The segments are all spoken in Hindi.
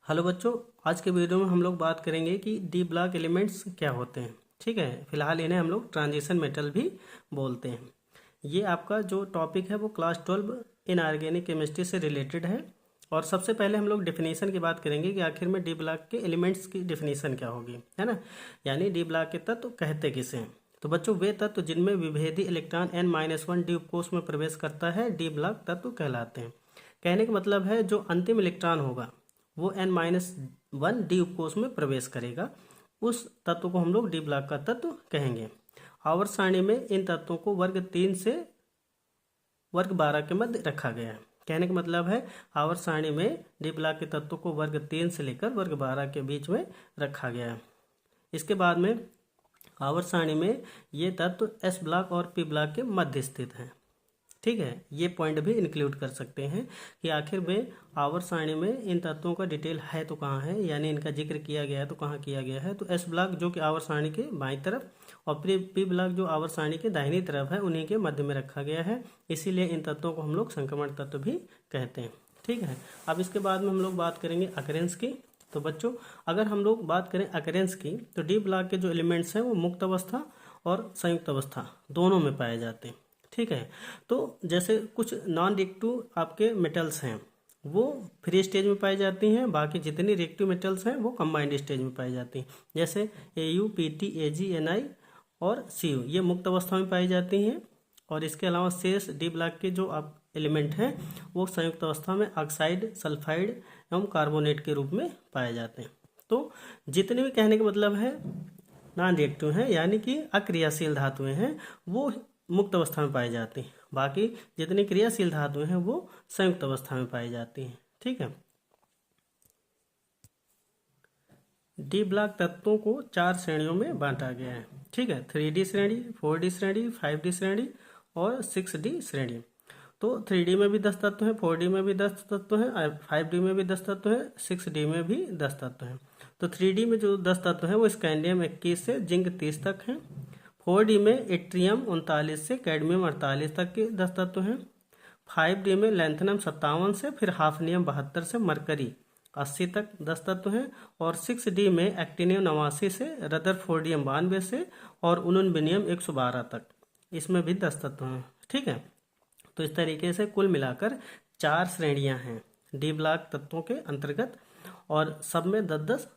हेलो बच्चों, आज के वीडियो में हम लोग बात करेंगे कि डी ब्लॉक एलिमेंट्स क्या होते हैं। ठीक है, फिलहाल इन्हें हम लोग ट्रांजिशन मेटल भी बोलते हैं। ये आपका जो टॉपिक है वो क्लास 12 इनऑर्गेनिक केमिस्ट्री से रिलेटेड है। और सबसे पहले हम लोग डिफिनीशन की बात करेंगे कि आखिर में डी ब्लॉक के एलिमेंट्स की डिफिनीशन क्या होगी, है ना। यानी डी ब्लॉक के तत्व कहते किसे हैं। तो बच्चों, वे तत्व जिनमें विभेदी इलेक्ट्रॉन n-1 डी उपकोष में प्रवेश करता है डी ब्लॉक तत्व कहलाते हैं। कहने का मतलब है जो अंतिम इलेक्ट्रॉन होगा वो n-1 डी उपकोष में प्रवेश करेगा, उस तत्व को हम लोग डी ब्लॉक का तत्व कहेंगे। आवर्त सारणी में इन तत्वों को वर्ग 3 से वर्ग 12 के मध्य रखा गया है। कहने का मतलब है आवर्त सारणी में डी ब्लॉक के तत्वों को वर्ग 3 से लेकर वर्ग 12 के बीच में रखा गया है। इसके बाद में आवर्त सारणी में ये तत्व एस ब्लॉक और पी ब्लॉक के मध्य स्थित हैं। ठीक है, ये पॉइंट भी इंक्लूड कर सकते हैं कि आखिर में आवर्त सारणी में इन तत्वों का डिटेल है तो कहाँ है, यानी इनका जिक्र किया गया है तो कहाँ किया गया है। तो एस ब्लॉक जो कि आवर्त सारणी के बाईं तरफ और पी ब्लॉक जो आवर्त सारणी के दाहिनी तरफ है, उन्हीं के मध्य में रखा गया है। इसीलिए इन तत्वों को हम लोग संक्रमण तत्व भी कहते हैं। ठीक है, अब इसके बाद में हम लोग बात करेंगे अकरेंस की। तो बच्चों, अगर हम लोग बात करें अकरेंस की तो डी ब्लॉक के जो एलिमेंट्स हैं वो मुक्त अवस्था और संयुक्त अवस्था दोनों में पाए जाते हैं। ठीक है, तो जैसे कुछ नॉन रिएक्टिव आपके मेटल्स हैं वो फ्री स्टेज में पाई जाती हैं, बाकी जितनी रिएक्टिव मेटल्स हैं वो कंबाइंड स्टेज में पाई जाती हैं। जैसे AU, PT, AG, Ni और Cu ये मुक्त अवस्था में पाई जाती हैं। और इसके अलावा शेष डी ब्लॉक के जो आप एलिमेंट हैं वो संयुक्त अवस्था में ऑक्साइड, सल्फाइड एवं कार्बोनेट के रूप में पाए जाते हैं। तो जितने भी कहने का मतलब है नॉन रिएक्टिव हैं यानी कि अक्रियाशील धातुएं हैं वो मुक्त अवस्था में पाई जाती हैं, बाकी जितनी क्रियाशील धातुएं हैं वो संयुक्त अवस्था में पाई जाती हैं। ठीक है, डी ब्लॉक तत्वों को 4 श्रेणियों में बांटा गया है। ठीक है, 3D श्रेणी, 4D श्रेणी, 5D श्रेणी और 6D श्रेणी। तो 3D में भी 10 तत्व हैं, 4D में भी 10 तत्व हैं, 5D में भी 10 तत्व हैं, 6D में भी 10 तत्व हैं। तो 3D में जो 10 तत्व हैं वो स्कैंडियम 21 से जिंक 30 तक हैं। 4D में इट्रियम 39 से कैडमियम 48 तक के 10 तत्व हैं। 5D में लैंथनम 57 से फिर हाफनियम 72 से मरकरी 80 तक 10 तत्व हैं। और 6D में एक्टिनियम 89 से रदरफोर्डियम 92 से और उनुनबिनियम 112 तक, इसमें भी 10 तत्व हैं। ठीक है, तो इस तरीके से कुल मिलाकर 4 श्रेणियां हैं डी ब्लॉक तत्वों के अंतर्गत और सब में 10-10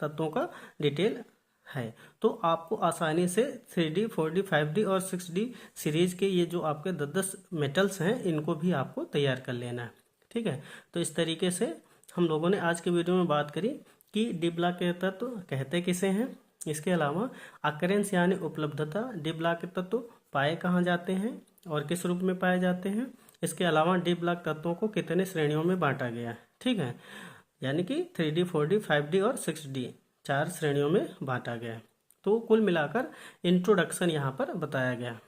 तत्वों का डिटेल है। तो आपको आसानी से 3D, 4D, 5D और 6D सीरीज के ये जो आपके 10-10 मेटल्स हैं इनको भी आपको तैयार कर लेना है। ठीक है, तो इस तरीके से हम लोगों ने आज के वीडियो में बात करी कि डी ब्लॉक के तत्व कहते किसे हैं। इसके अलावा अकरेंस यानी उपलब्धता, डी ब्लॉक के तत्व पाए कहाँ जाते हैं और किस रूप में पाए जाते हैं। इसके अलावा डी ब्लॉक तत्वों को कितने श्रेणियों में बांटा गया है। ठीक है, यानी कि 3D, 4D, 5D और 6D 4 श्रेणियों में बांटा गया है। तो कुल मिलाकर इंट्रोडक्शन यहाँ पर बताया गया।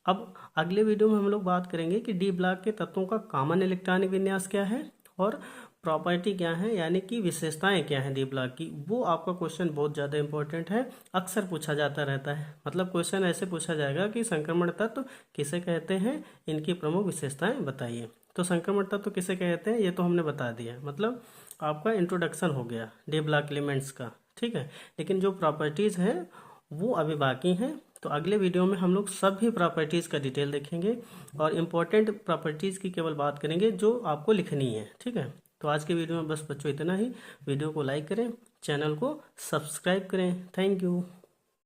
अब अगले वीडियो में हम लोग बात करेंगे कि डी ब्लॉक के तत्वों का कॉमन इलेक्ट्रॉनिक विन्यास क्या है और प्रॉपर्टी क्या है, यानी कि विशेषताएं क्या हैं डी ब्लॉक की। वो आपका क्वेश्चन बहुत ज़्यादा इंपॉर्टेंट है, अक्सर पूछा जाता रहता है। मतलब क्वेश्चन ऐसे पूछा जाएगा कि संक्रमण तत्व किसे कहते हैं, इनकी प्रमुख विशेषताएं बताइए। तो संक्रमण तत्व किसे कहते हैं ये तो हमने बता दिया, मतलब आपका इंट्रोडक्शन हो गया डी ब्लॉक एलिमेंट्स का। ठीक है, लेकिन जो प्रॉपर्टीज़ हैं वो अभी बाकी हैं। तो अगले वीडियो में हम लोग सभी प्रॉपर्टीज़ का डिटेल देखेंगे और इम्पोर्टेंट प्रॉपर्टीज़ की केवल बात करेंगे जो आपको लिखनी है। ठीक है, तो आज के वीडियो में बस बच्चों इतना ही। वीडियो को लाइक करें, चैनल को सब्सक्राइब करें। Thank you.